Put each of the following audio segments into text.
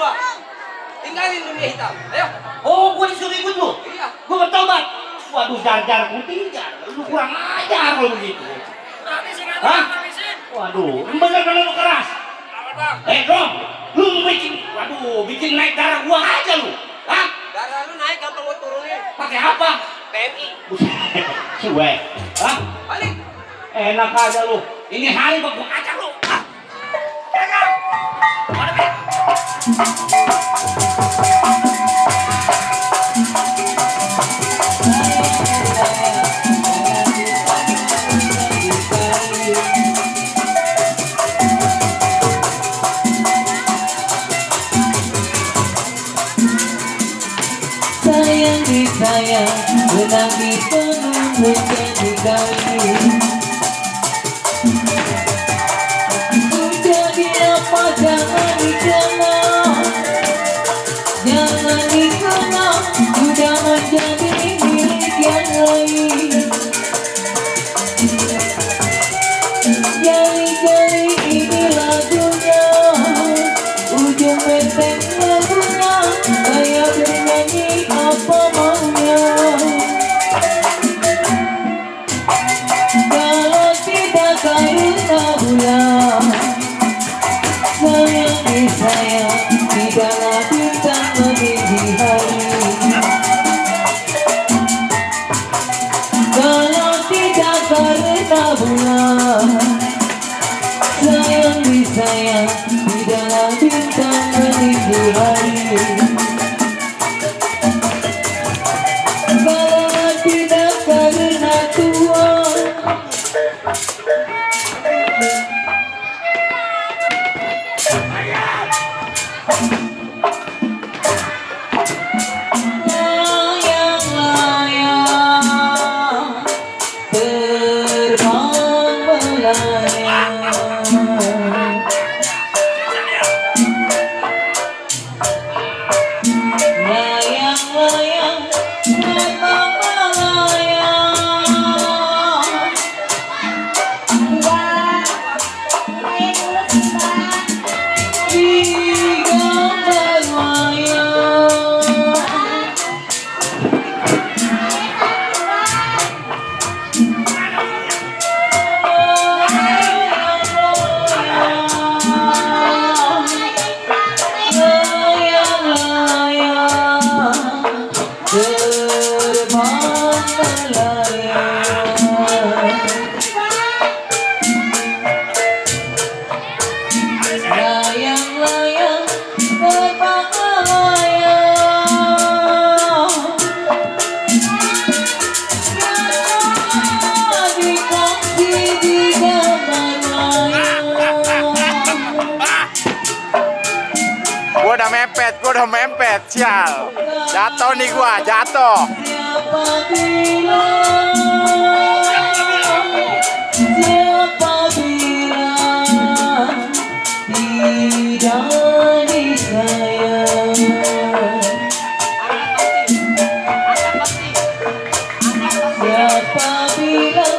gua. Tinggalin dunia hitam. Ayo. Oh, gua disuruh ikut lu? Iya. Gua bertobat. Waduh, jar-jar putih jar. Lu kurang ajar kalau begitu. Habisin. Hah? Waduh, bener-bener lu keras. Bang. Dong, lu bikin naik darah gua aja lu. Hah? Darah lu naik gampang gua turunin. Pakai apa? PMI. Cuek. Hah? Balik. Enak aja lu. Ini hari gua kacang lu. Ah. Pegang. Mana Ben? Sayang disayang, benang dipenuh menjadi kali. Jadi apa jangan dikenal, jangan dikenal, sudah menjadi milik yang lain. Jari-jari ini lagunya, ujung benteng lagunya, saya bernyanyi apa maunya. Kalau tidak karena bulan, sayang disayang, tidaklah bintang meninggi hari. Kalau tidak karena bulan, sayang disayang, tidaklah bintang meninggi hari. Kalau tidak karena Tuhan, layang-layang terbang melayang. Layang-layang terbang melayang. Di gambar wayang. Layang-layang terbang melayang. Dikasih di gambar wayang. Gua udah mepet, sial. Jatuh nih gua, jatuh. Siapa bilang, siapa bilang tidak disayang? Siapa bilang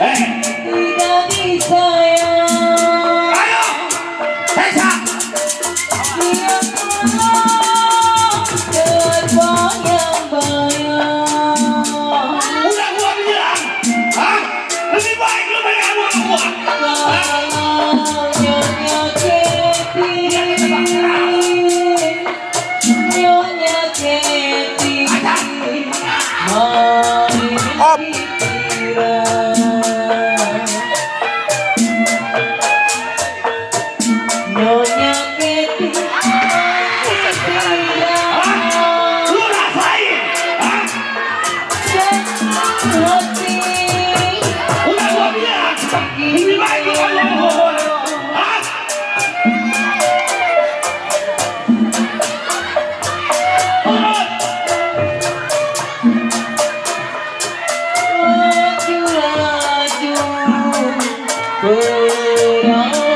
tidak disayang? Ayo. Hesa. Yang terbayang-bayang. Udah gua bilang. Hah? Lebih baik lu pegang gua. Kalau nyonya Keti, nyonya Keti, main Op. pikiran. Nyonya Keti, Lu rasain. Hah? hati. Udah gua bilang. Lebih baik lu pegang gua. Hah? Laju-laju, beragu-ragu.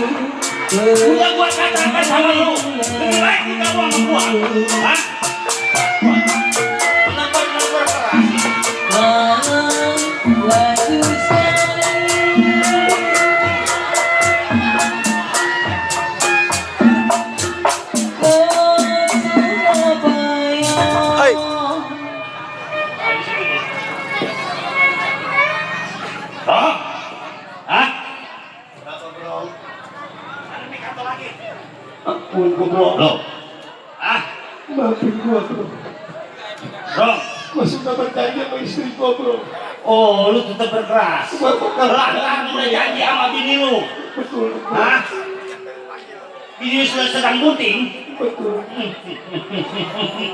Udah gua katakan sama lu, lebih baik lu gabung sama gua. Hah? Benar-benar keras. Hei. Oh? Hah? Ampun gua bro. Loh? Ah? Maafin gua bro. Bro? Gua sudah berjanji sama istri gua bro. Oh, lu tetap berkeras. Gua bakal Lah, udah janji sama bini lu. betul. Hah? Bini lu sudah sedang bunting. Betul.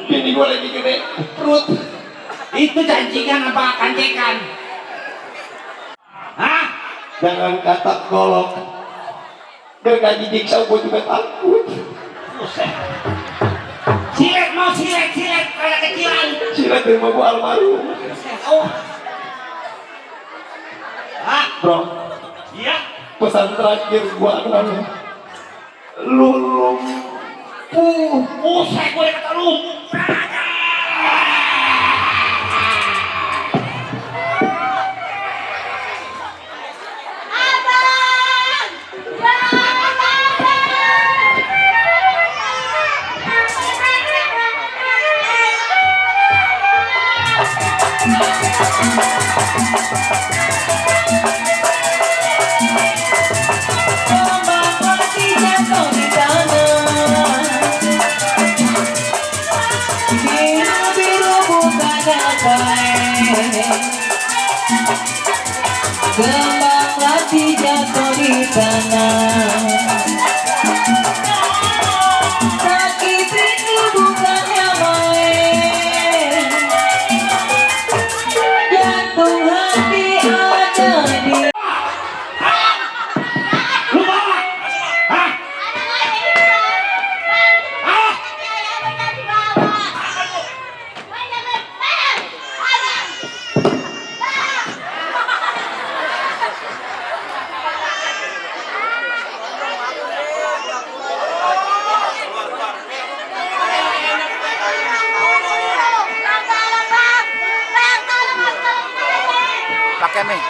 Bini gua lagi gede perut. Itu janjikan apa kancekan? Hah? Jangan kata golok. Gergaji jiksa gua juga takut. Buset. Silet mau silet kayak kecilan. Silat terima gua almarhum. Oh. Hah? Bro, Iya? pesan terakhir gua adalah lulung. Buset, gue udah kata lu. Kembang mati jatuh di tanah. Sakit itu bukannya main. Jantung hati ada di. Lu bawa? Hah? Ah? Pakai mie.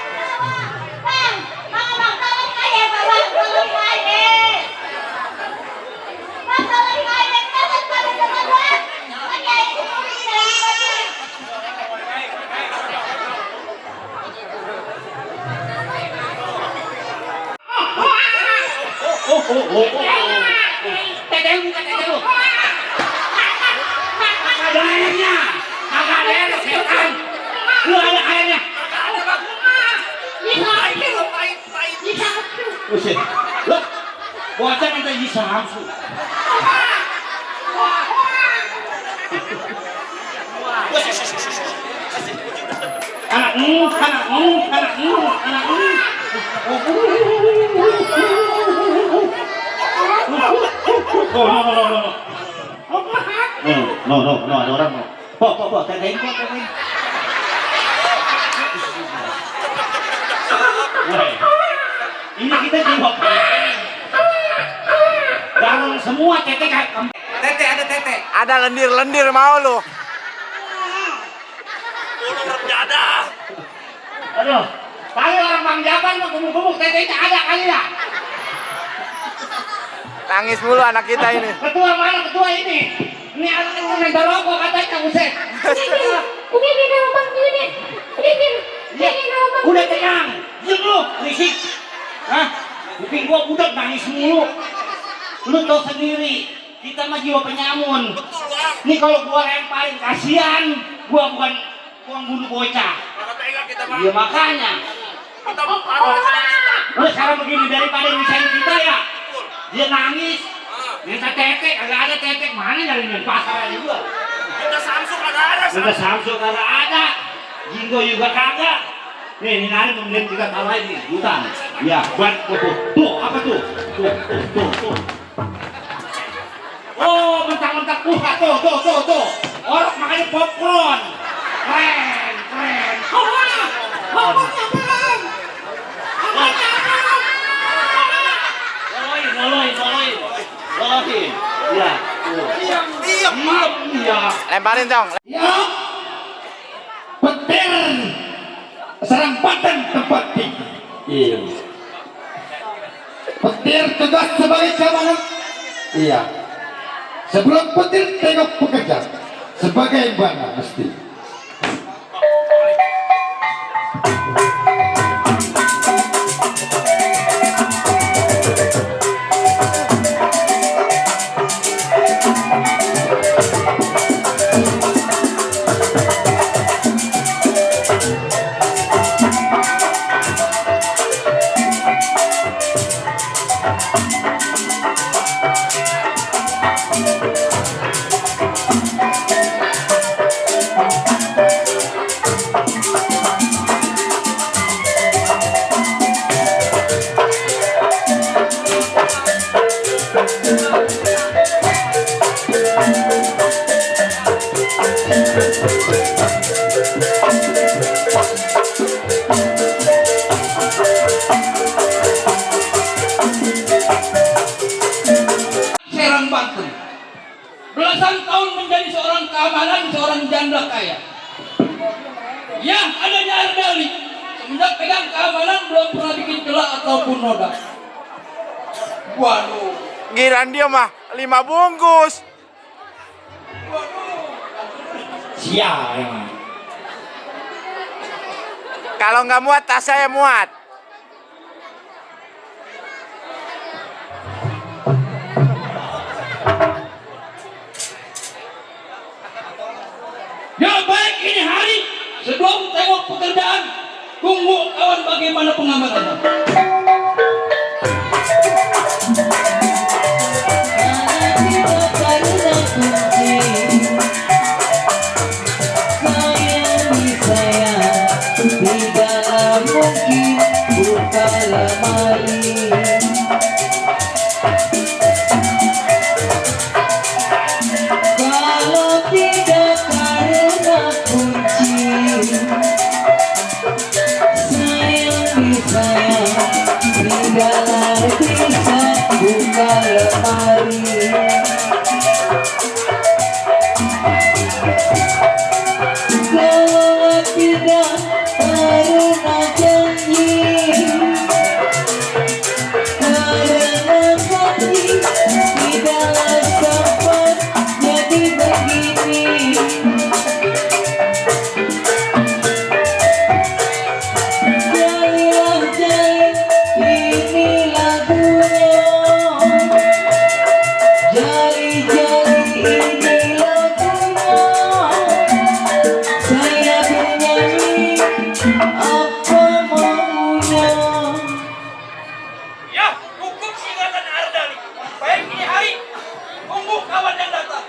Teteh lu. Ada airnya. Kagak ada air, setan. Lu ada airnya. Buset. Lu bocah minta isi hamsu. No, ada orang no. Po, tetein. Woi, ini kita jenguk. Jangan semua tete kayak tete ada tete. Ada lendir mau lu. Aduh, kali orang Bang Jaban mah gumuk-gumuk tetenya ada kali ya. Nangis mulu anak kita ini. Ketua mana ketua ini? Ini anak itu minta rokok katanya buset. Udah tenang, diam lu, berisik. Hah? Kuping gua budak nangis mulu. Lu tau sendiri, kita mah jiwa penyamun. Nih kalau gua lemparin kasihan, gua bukan bunuh bocah. Iya makanya. Udah sekarang begini daripada misahin kita ya. Dia nangis, minta tetek, kagak ada tetek, mana nyarinya pasar aja gua. Minta Samsung kagak ada, Jingo juga kagak. Nih, ini nari mending kita taruh ini, hutan. Ya, buat tuh, apa tuh? Tuh. Oh, mentang-mentang buka, tuh. Orang makanya popcorn. Keren. lolohin. Ya, tuh. Diam, ya. Lemparin dong. Ya, petir serang badan tempat tinggi. Iya. Petir tugas sebagai keamanan. Iya. Sebelum petir tengok pekerja sebagai mana mesti. Serang Banten. Belasan tahun menjadi seorang keamanan, seorang janda kaya. Ya, adanya Ardali. Semenjak pegang keamanan belum pernah bikin celah ataupun noda. Waduh. Giran dia mah 5 bungkus. Sial emang. Kalau nggak muat tas saya muat. Ya baik, ini hari sebelum tengok pekerjaan, tunggu kawan bagaimana pengamatannya. Tidaklah mungkin buka lemari. Kalau tidak karena kunci, sayang tidaklah bisa buka lemari. Kalau tidak karena janji, tidaklah sempat jadi begini. Jalilah jali, ini lagunya. Jali jali, ini lagunya. Saya bernyanyi apa maunya. Ya, hukum singatan Ardali. Baik, ini hari, tunggu kawan yang datang.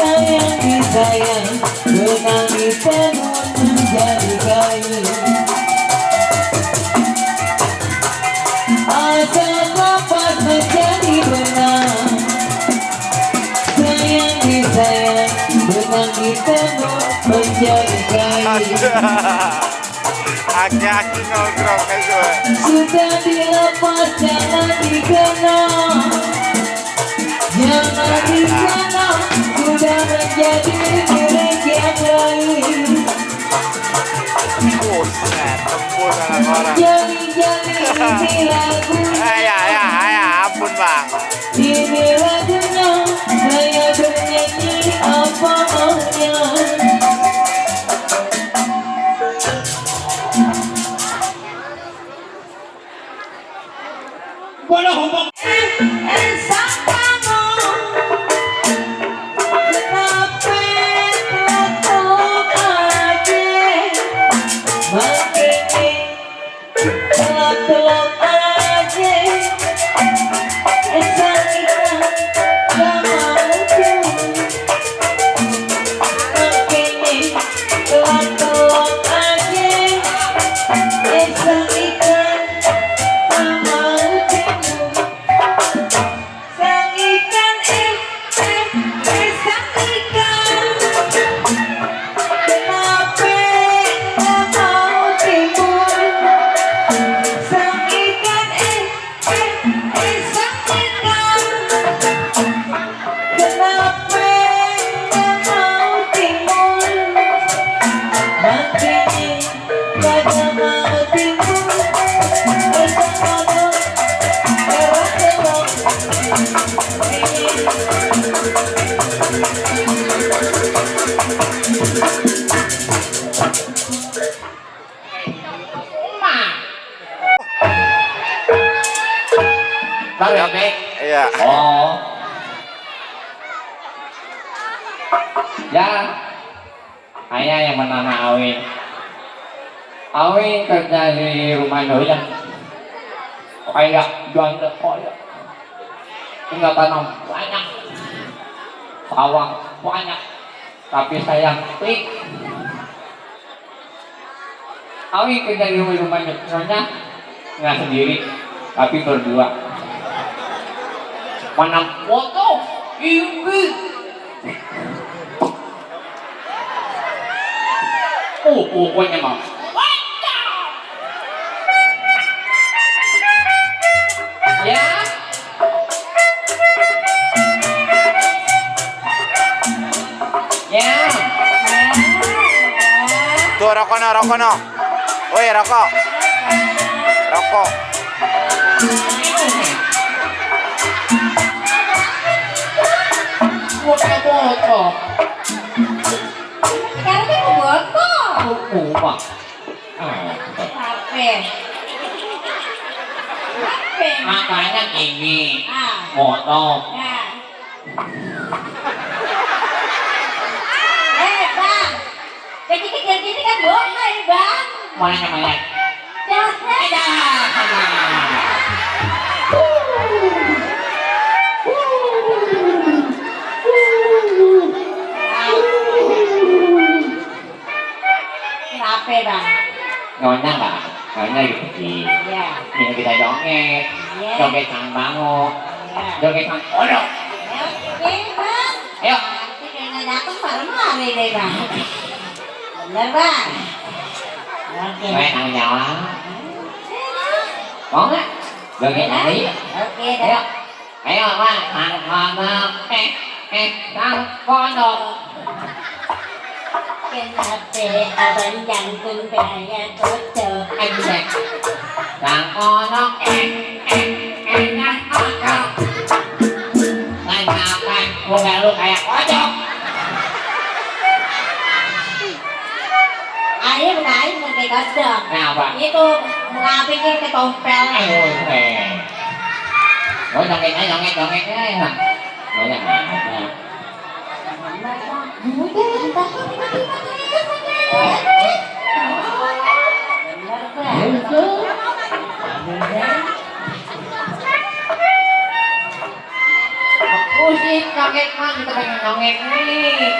Sayang disayang, menangis penuh menjadi kayu. Asal kapas menjadi benang. Sayang disayang, menangis penuh menjadi kayu. Aki-aki ngogrok kayak gue. Sudah dilepas, jangan dikenang. Jangan dikenang, sudah menjadi milik yang lain. Buset, tembus orang-orang. Jali-jali ini lagunya. Ya, ampun bang. Ini lagunya, saya bernyanyi apa maunya. Bodoh hukum. Sang kamu, kenapa letuk aja? Makin Oh. Ya. Saya yang bernama Awin. Awin kerja di rumah doyan. Kayak jual koyak. Tinggal tanam banyak. Sawah banyak. Tapi saya klik. Awin kerja di rumah doyan. Nggak sendiri, tapi berdua. Mana foto? Ini. Oh, pokoknya mah. Ya. Ya. Tuh rokok no. Woi rokok. Rokok. Foto. Sekarang dia mau botol. Buku mah. Apa? Apa? Makanya ini Ah. foto. Nah. Bang. Kecil-kecil gini kan bohong, Bang. Mana namanya? Jangan. Kenapa, Bang? Nyonya nggak? Nyonya gitu sih. Iya. Ini kita joget. Iya. Joget sang bango. Iya. Joget sang kodok. Oke, Bang. Ayo. Nanti kayaknya datang malam-hari deh, Bang. Bener, Bang. Oke. Saya tanggung jawab. Mau nggak? Joget nanti. Oke, Ayo. dah. Ayo, Pak. Sang kodok. Sang kodok. Kenapa abang jantung saya tutup? Cek. Sang kodok. Sang kodok. Kenapa muka lu kayak kodok? Ayo menaik pakai kodok. Kenapa? Itu ngapikir ke tompel. Oh, jogetnya. Banyak banget. Musik joget mah kita pengen joget nih.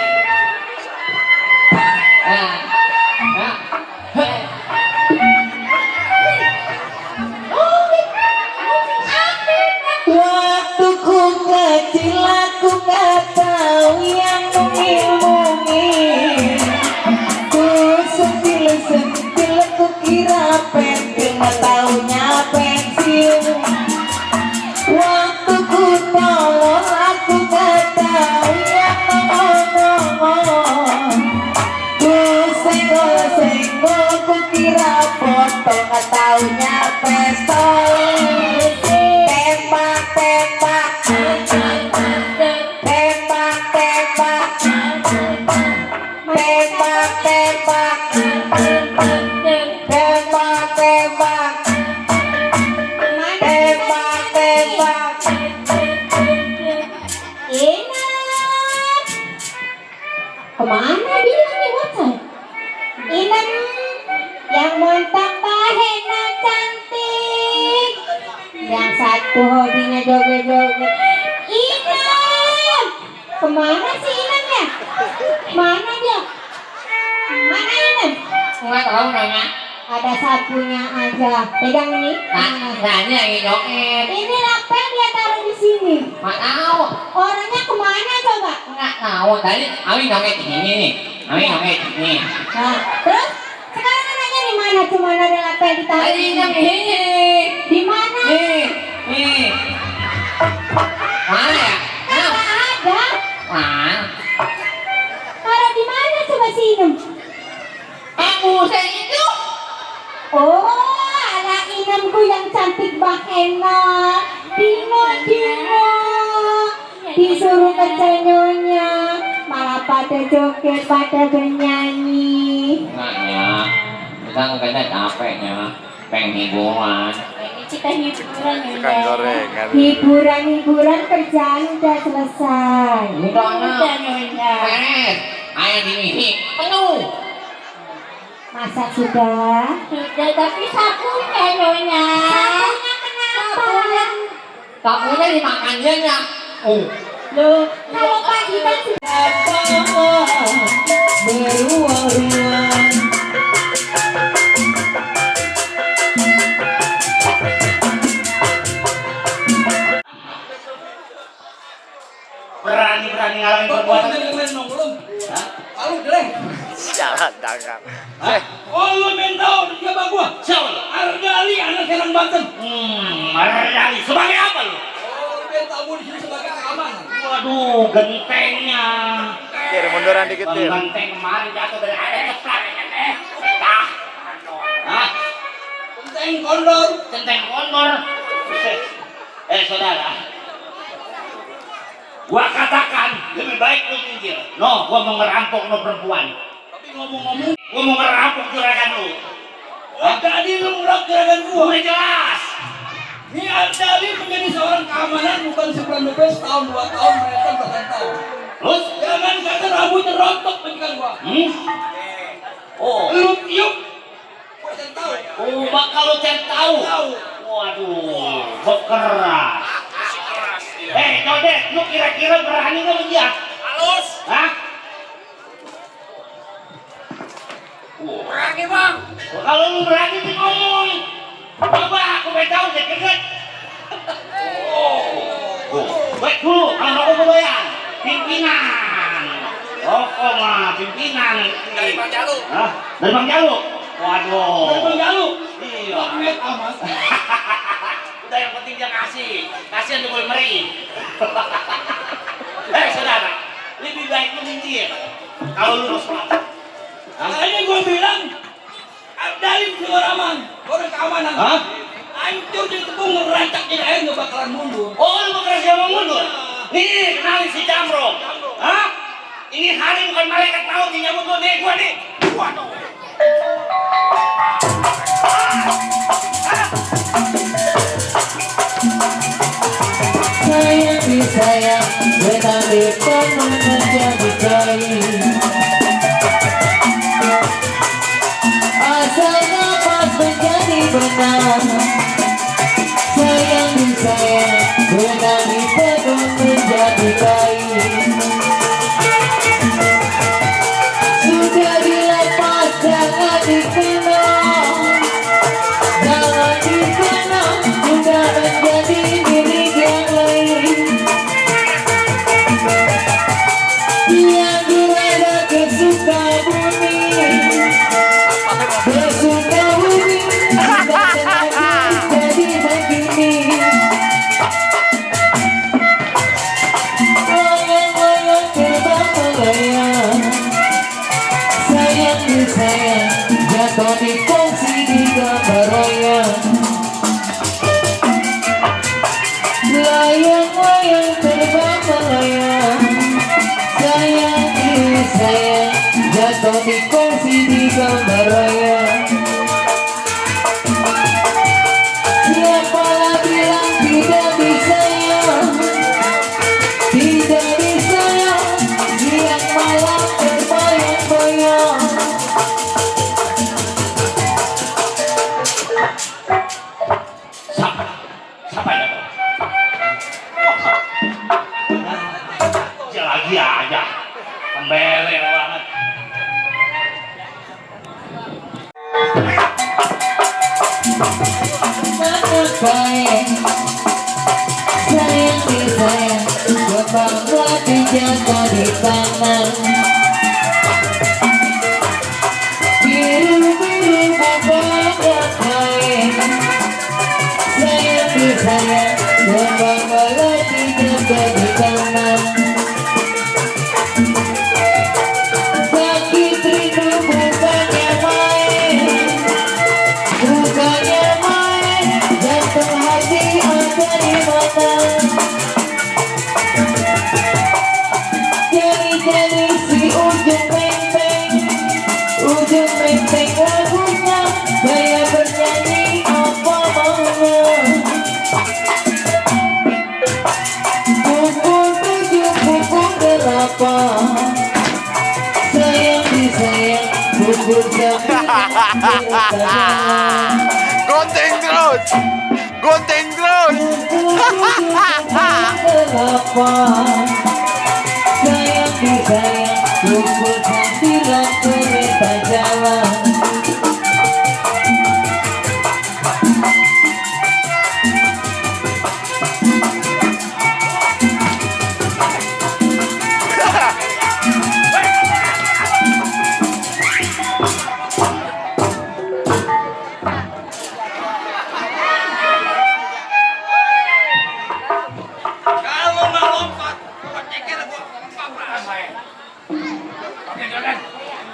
Waktu ku kecil aku gak tahu yang mungil-mungil. Ku sentil ku kira pentil, gak taunya pensil. Waktu ku tolong aku gak tahu yang ngomong. Ku senggol ku kira foto, gak taunya pistol. Kemana dia nih WhatsApp? Inem yang montak bahena cantik, yang satu hobinya joget-joget. Inem, kemana sih Inem ya? Mana dia? Mana Inem? Nggak tahu nanya. Ada sapunya aja. Pegang ini. Nah, ini lagi joget. Ini lapel dia taruh di sini. Nggak tahu. Orangnya kemana coba? Nggak tahu. Tadi Awi joget di sini nih. Awi joget di sini. Nah, terus sekarang anaknya di mana? Cuma ada lapel ditaruh Tadi di yang di sini. sini. Di mana? Nih. Mana ya? Kan nggak ada. Wah. Taruh di mana coba si Inem? Buset itu. Oh, anak Inemku yang cantik bahena. Dino. Disuruh ke nyonya, malah pada joget, pada bernyanyi. Enggak ya. Kita nggak capeknya. Pengen hiburan. Pengen kita hiburan Ikan gorengan. Hiburan kerjaan udah selesai. Udah, Udah Nyonya. Ayo ini penuh. Masa sudah? Sudah, tapi sapunya Nyonya. Sapunya kenapa? Sapunya dimakan dia ya. Loh, kalau pagi kan sudah beruang-ruang. Berani-berani ngalamin perbuatan. belum. Hah? Lalu jelek. Jalan dagang. Oh lu main tahu siapa gua? Siapa lu? Ardali anak Serang Banten. Mardali. Sebagai apa lu? Oh lu main tahu gua di sini sebagai keamanan. Waduh, gentengnya. Kiri munduran dikit Bang Dir. Genteng kemarin jatuh dari ada ceplak. Tah. Hah? Genteng kondor. Genteng kondor. Saudara. Gua katakan lebih baik lu minggir. No, gua mau ngerampok no perempuan. Tapi ngomong-ngomong, Gua mau ngerampok juragan lu. oh tadi lu ngerak gerakan gua. Udah jelas. Ini Ardali menjadi seorang keamanan bukan sebulan 12 tahun 2 tahun mereka belasan tahun. Terus? Jangan kata rambutnya rontok majikan gua. Oh. Lu tiup. Gua jangan tahu. Oh, bakal lu cari tahu. Tahu. Waduh, bekeras. Jodet, lu kira-kira berani nggak dia? Halus. Hah? Berani bang. Kalau lu berani sih ngomong. Coba aku pengen tahu deh, keket. Baik dulu, kalau rokok dulu ya. Pimpinan. Rokok mah pimpinan. Dari Bang Jalu. Hah? Dari Bang Jalu? Waduh. Dari Bang Jalu. Iya. Ahmed amat. Udah yang penting dia kasih. Kasihan tuh meri. Saudara, lebih baik lu minggir. Kalau lu harus mati. Makanya gua bilang Ardali keluar aman. Orang keamanan. Hah? Hancur di tepung ngerancak di air nggak bakalan mundur. Oh, lu mau kerja mau mundur? Nih, kenalin si Jamro. Hah? Ini hari bukan malaikat maut yang nyambut lu nih, gua nih. Waduh. Sayang disayang, tetapi penuh menjadi kain. Asal nafas menjadi benar. Sayang disayang, tetapi penuh menjadi kain. Sudah dilepas, jangan dikenal. Jangan dikenal, sudah menjadi milik yang lain. Yang berada ke Sukabumi, ke Sukabumi, jadi begini. Layang-layang terbang melayang. Sayang disayang, jatuh di kongsi di gambar wayang. Layang-layang terbang melayang. Sayang disayang, jatuh di kongsi di gambar wayang. Siapalah bilang tidak disayang, tidak disayang, siang malam terbayang-bayang. Siapa? Siapa ya? Dia lagi aja. Pembelel banget. Sangat baik, sayang disayang, bangga dijatuh di tangan. Biru-biru bangga baik, sayang disayang, bangga dijatuh di tangan. Sakit rindu bukannya main, bukannya main, jantung hati ada di mana. Jadi sayang disayang bubur Gunting terus. Gunting terus. sayang disayang bubur bilang perintah jalan. Kalau nggak lompat, gua ceker gua papras. Oke, jalan.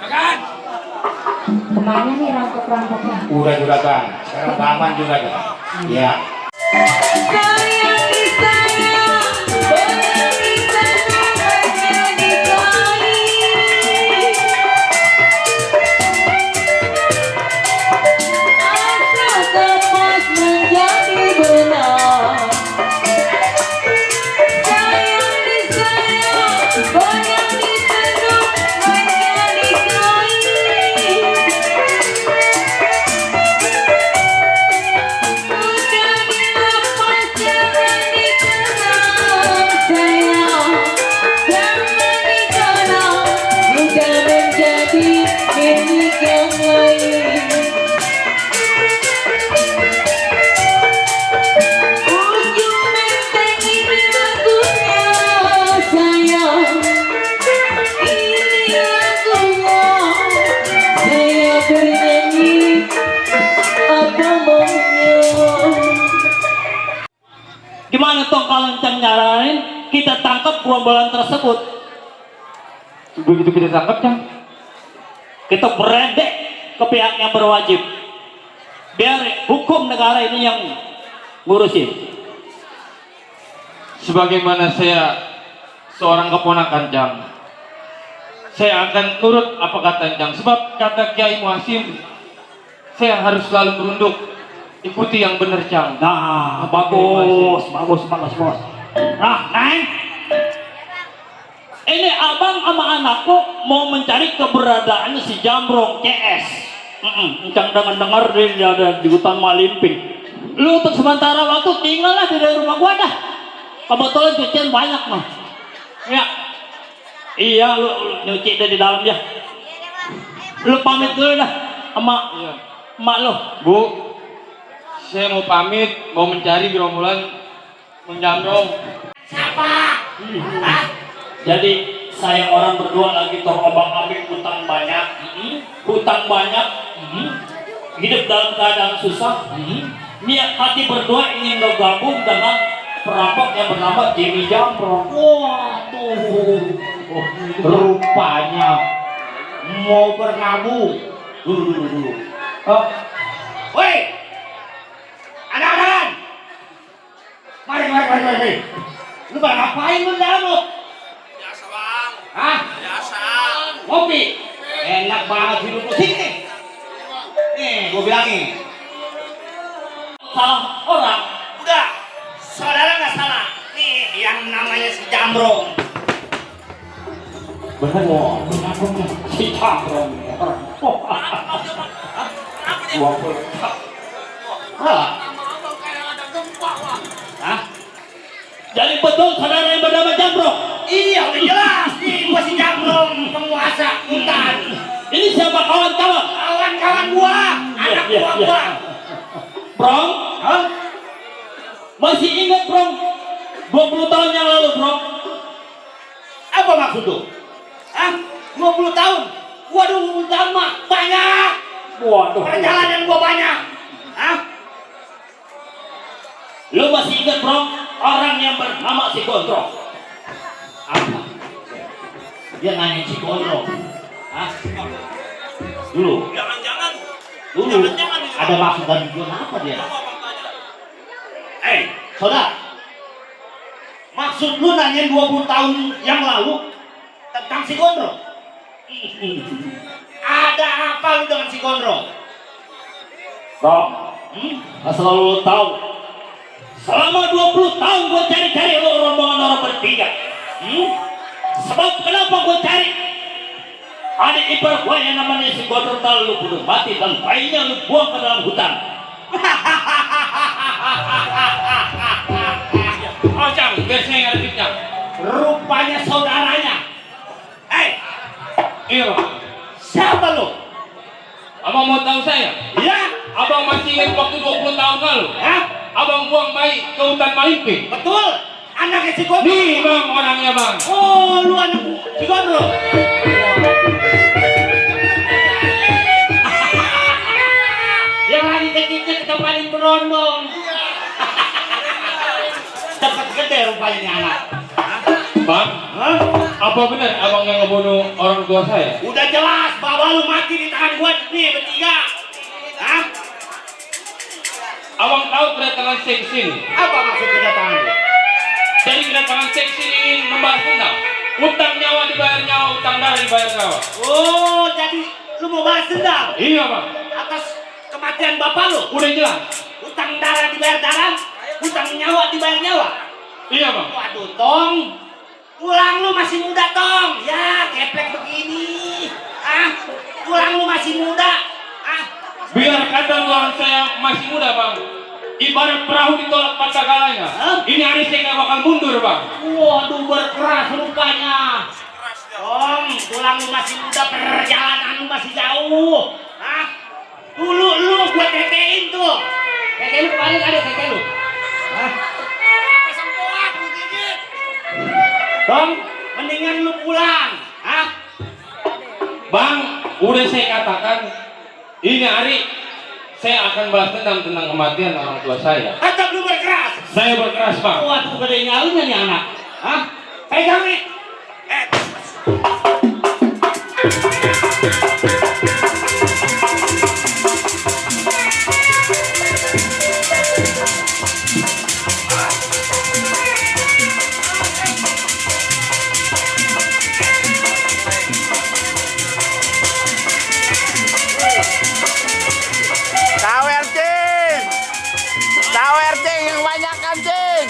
Makan. Kemana nih rampok-rampoknya? Udah juragan, sekarang aman juragan. Ya. Sayang disayang, boleh disayang, hanya disayang. Asal tepat menjadi benar. Sayang disayang, boleh diseduh, hanya disayang. Udah dilepas jangan dikenang sayang, jangan dikenang, bukan menjadi milik yang lain. Ujung menteng ini lagunya sayang, ini lagunya saya bernyanyi apa maunya. Gimana toh kalau Encang nyaranin kita tangkap gerombolan tersebut? Begitu kita tangkap, Cang, kita berendek ke pihak yang berwajib. Biar hukum negara ini yang ngurusin. Sebagaimana saya seorang keponakan, Cang, saya akan nurut apa kata Cang. Sebab kata Kiai Muhasim, saya harus selalu merunduk, ikuti yang benar, Cang. Nah, bagus, bos. Nah, Neng, ini abang sama anakku mau mencari keberadaannya si Jambrong CS. Encang dengar dia ada di hutan Malimping. Lu untuk sementara waktu tinggallah di rumah gua dah. Kebetulan cucian banyak mah. Ya, iya lu nyuci di dalam ya. Lu pamit dulu dah sama emak lu. Bu, saya mau pamit, mau mencari gerombolan Jambrong. Siapa? Hah? Jadi saya orang berdua lagi terombang-ambing hutang banyak, hidup dalam keadaan susah. Niat hati berdua ingin bergabung dengan perampok yang bernama Jimmy Jambrong. Wah tuh, rupanya mau bernabung. Dulu. Woi, anak-anak, mari. Lu pada ngapain lu dalam lu? Biasa bang. Hah? Biasa. Ngopi. Enak banget hidup lu sini. Nih, gua bilangin. Salah orang. Udah. Saudara nggak salah. Nih, yang namanya si Jambrong. Bener. Si Jambrong. Hah? Jadi betul saudara yang bernama Jambrong? Iya, udah jelas. Nih, gua si Jambrong, penguasa hutan. Ini siapa kawan-kawan? Kawan-kawan gua, anak gua. Brong? Hah? Masih ingat, Brong? 20 tahun yang lalu, Brong? Apa maksud lu? Hah? 20 tahun? Waduh, 20 tahun mah banyak. Waduh. Perjalanan gua banyak. Hah? Lu masih ingat, Brong? Orang yang bernama si Gondrong. Apa? Dia nanya si Gondrong. Hah? Dulu. Dulu. Ada maksud dan tujuan apa dia? Saudara. Maksud lu nanya 20 tahun yang lalu tentang si Gondrong? Ada apa lu dengan si Gondrong? Bro, asal lu tahu. Selama 20 tahun gue cari-cari lo rombongan orang bertiga. Sebab kenapa gue cari? Adik ipar gue yang namanya si Godrontal lu bunuh mati dan bayinya lu buang ke dalam hutan. Oh Cang, biar saya ngerti Cang. Rupanya saudaranya. Iya Bang. Siapa lu? Abang mau tahu saya? Ya, Abang masih ingat waktu 20 tahun lalu? ya, Abang buang bayi ke hutan Malimpi. betul. Anaknya si Godro. Nih Bang orangnya Bang. Oh, lu anak si Godro. Yang lagi kecilnya ketempatin berondong. Cepat gede rupanya nih anak. Bang, Hah? apa benar abang yang ngebunuh orang tua saya? Udah jelas bahwa lu mati di tangan gua nih bertiga. Hah? Abang tahu kedatangan saya ke sini? Apa maksud kedatangan lu? Jadi kedatangan saya ke sini ingin membalas dendam. Utang nyawa dibayar nyawa, utang darah dibayar nyawa. Oh, jadi lu mau balas dendam Iya Bang, atas kematian bapak lu? udah jelas. Utang darah dibayar darah, utang nyawa dibayar nyawa. Iya Bang. Waduh, Tong. Tulang lu masih muda, Tong. Ya, keplek begini. Tulang lu masih muda. Biar kata tulang saya masih muda Bang. Ibarat perahu ditolak patah galanya. Hah? Ini hari saya nggak bakal mundur Bang. Waduh, berkeras rupanya. Tong, tulang lu masih muda, perjalanan lu masih jauh. Dulu lu gua tetein tuh. Tete lu kemarin ada tete lu. Tong, mendingan lu pulang. Bang, udah saya katakan ini hari saya akan balas dendam tentang kematian orang tua saya. Tetap lu berkeras. Saya berkeras Bang. Waduh, gede nyalinya nih anak. Pegang nih. Sawer cing, yang banyak kan cing.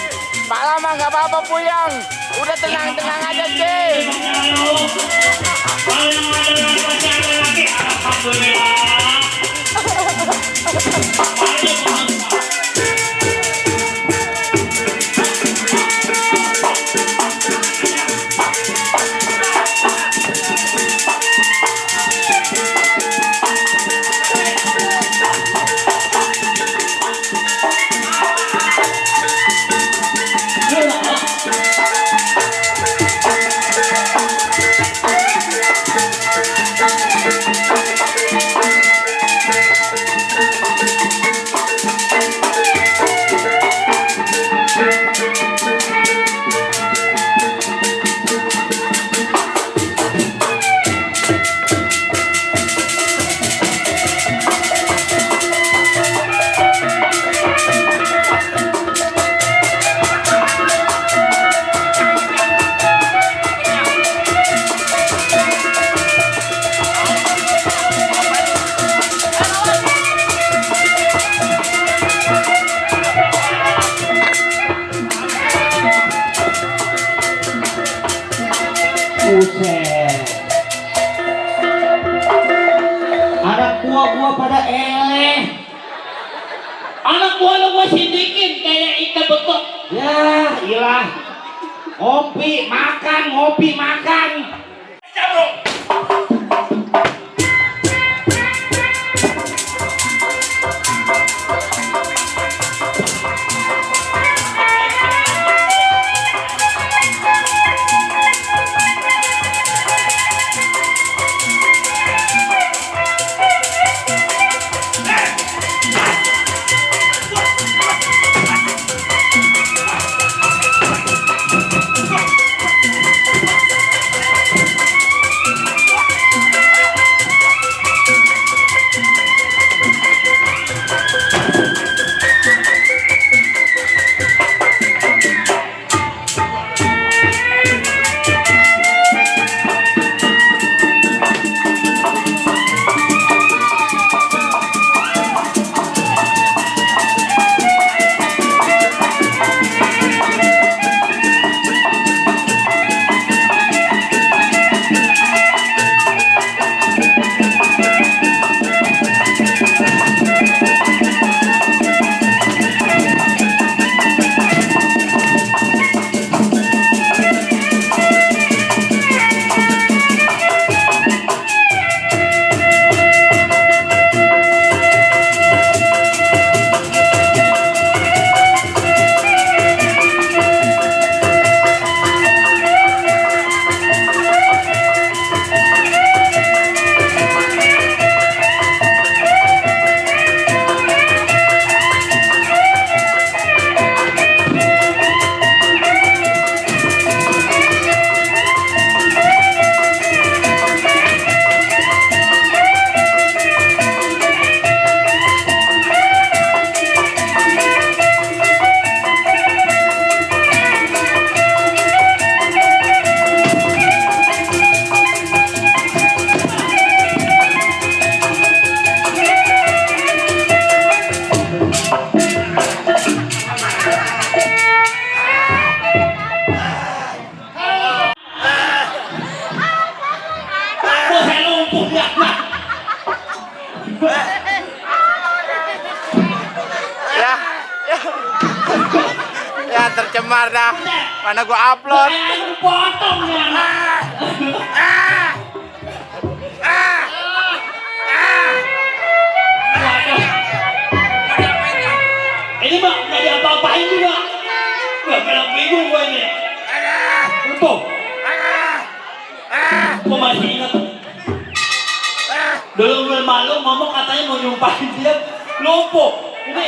Pak Lama nggak apa-apa puyeng. Udah tenang-tenang aja cing. Buset. Anak buah gua pada eleh. Anak buah lo gua sindikin kayak ikan betok. Ya, iyalah. Ngopi, makan, ngopi, makan. sana. Ya. Ya tercemar dah. Mana gua upload. Aku potong ya. Waduh. Ini mah nggak diapa-apain juga. Gak bilang bingung gue ini. Tuh. Gue masih ingat. Dulu gue malu, mama katanya mau nyumpahin dia lumpuh. Ini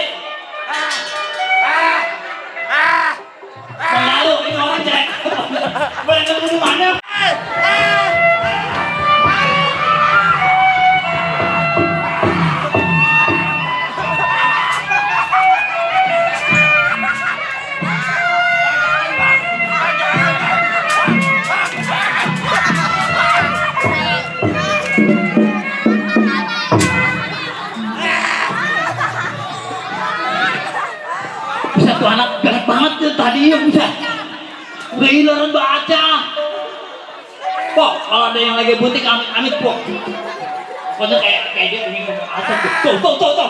malu, ini orang jelek. Boleh ketemu di mana? Bisa tuh anak galak banget tuh tadi ya bisa. Udah hilang baca. Pok, kalau ada yang lagi butik amit-amit pok. Pokoknya kayak dia ini atas tuh. Tuh.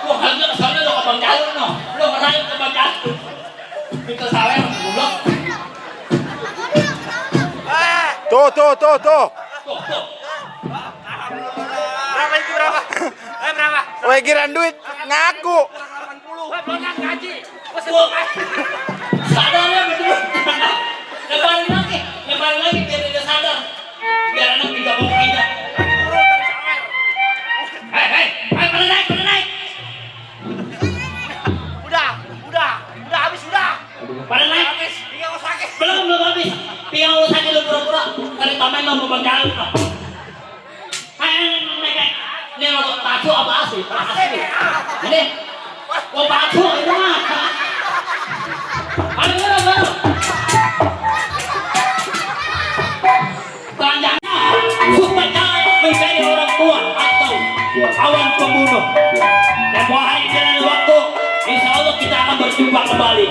Wah, harusnya kesana lo ke Bang Jalur no. Lo ngerayu ke Bang Jalur. Kita sawer goblok. Tuh. Tuh. Berapa itu berapa? Berapa? Wah, kirain duit ngaku. Sadar ya betul. Lebarin lagi biar dia sadar. Biar anak bisa bawa. Hei, pada naik. Udah habis udah. Pada naik. Pinggang sakit. Belum habis. Pinggang lu sakit lu pura-pura. Kali tambahin lo mau jalan. Naik. Ini lo batu apa asli? Asli. Ini. Oh batu itu mah. Aduh. Keranjangnya supaya mencari orang tua atau awan pembunuh. Dan hari jalan waktu, insya Allah kita akan berjumpa kembali.